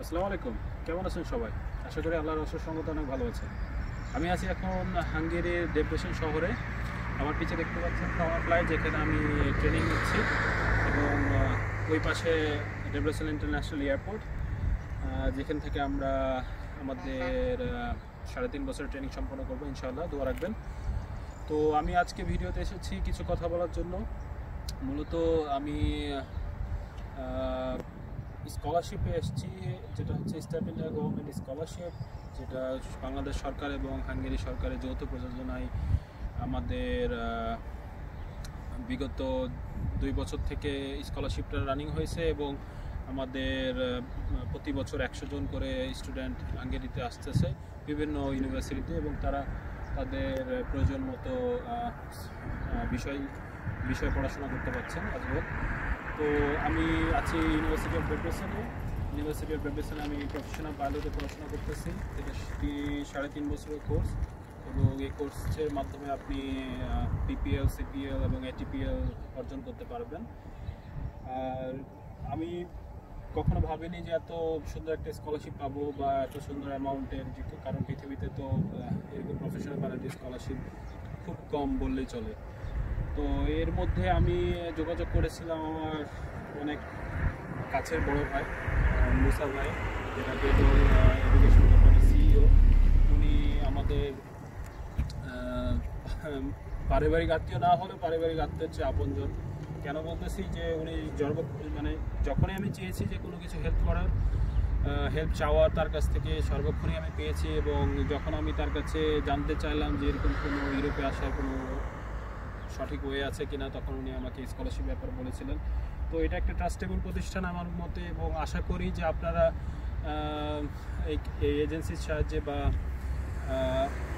আসসালামু আলাইকুম, কেমন আছেন সবাই? আশা করি আল্লাহর অশেষ রহমতে অনেক ভালো আছেন। আমি আছি এখন হাঙ্গেরির ডেব্রেসেন শহরে। আমার পিছে দেখতে পাচ্ছেন টাওয়ার ফ্লাই, যেখানে আমি ট্রেনিং নিচ্ছি, এবং ওই পাশে ডেব্রেসেন ইন্টারন্যাশনাল এয়ারপোর্ট, যেখান থেকে আমরা আমাদের 3.5 বছরের ট্রেনিং সম্পন্ন করবো ইনশাআল্লাহ। দোয়া রাখবেন। তো আমি আজকে ভিডিওতে এসেছি কিছু কথা বলার জন্য। মূলত আমি স্কলারশিপে এসেছি, যেটা হচ্ছে স্টার্ট ইন্ডিয়া গভর্নমেন্ট স্কলারশিপ, যেটা বাংলাদেশ সরকার এবং হাঙ্গেরি সরকারের যৌথ প্রযোজনায় আমাদের বিগত 2 বছর থেকে স্কলারশিপটা রানিং হয়েছে, এবং আমাদের প্রতি বছর 100 জন করে স্টুডেন্ট হাঙ্গেরিতে আসতেছে বিভিন্ন ইউনিভার্সিটিতে, এবং তারা তাদের প্রয়োজন মতো বিষয় পড়াশোনা করতে পারছেন আজও। তো আমি আছি ইউনিভার্সিটি অফ ডেব্রেসেনে আমি প্রফেশনাল পাইলটে পড়াশোনা করতেছি। এটা 3.5 বছরের কোর্স, এবং এই কোর্সের মাধ্যমে আপনি পিপিএল, সিপিএল এবং এটিপিএল অর্জন করতে পারবেন। আর আমি কখনো ভাবিনি যে এত সুন্দর একটা স্কলারশিপ পাবো বা এত সুন্দর অ্যামাউন্টের, কারণ পৃথিবীতে তো এরকম প্রফেশনাল পাইলটের স্কলারশিপ খুব কম বললেই চলে। তো এর মধ্যে আমি যোগাযোগ করেছিলাম আমার অনেক কাছের বড় ভাই মুসা ভাই, যেটা বেদল এডুকেশন কোম্পানির সিইও। উনি আমাদের পারিবারিক আত্মীয় না হলে পারিবারিক আত্মীয়ের চেয়ে আপনজন। কেন বলতেছি যে উনি মানে যখনই আমি চেয়েছি যে কোনো কিছু হেল্প চাওয়ার তার কাছ থেকে সর্বক্ষণই আমি পেয়েছি, এবং যখন আমি তার কাছে জানতে চাইলাম যে এরকম কোনো ইউরোপে আসার কোনো সঠিক ওয়ে আছে কিনা, তখন উনি আমাকে স্কলারশিপ ব্যাপারে বলেছিলেন। তো এটা একটা ট্রাস্টেবল প্রতিষ্ঠান আমার মতে, এবং আশা করি যে আপনারা এই এজেন্সির সাহায্যে বা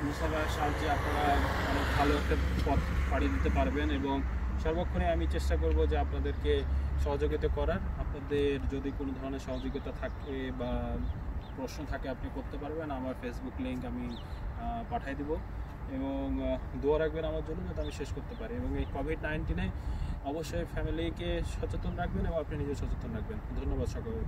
মুসাফার সাহায্যে আপনারা অনেক ভালো একটা পথ পাড়ি দিতে পারবেন, এবং সর্বক্ষণে আমি চেষ্টা করব যে আপনাদেরকে সহযোগিতা করার। আপনাদের যদি কোনো ধরনের সহযোগিতা থাকে বা প্রশ্ন থাকে আপনি করতে পারবেন, আমার ফেসবুক লিঙ্ক আমি পাঠিয়ে দিব, এবং দোয়া রাখবেন আমার জন্য যাতে আমি শেষ করতে পারি। এবং এই কোভিড-19-এ অবশ্যই ফ্যামিলিকে সচেতন রাখবেন এবং আপনি নিজে সচেতন রাখবেন। ধন্যবাদ সকলকে।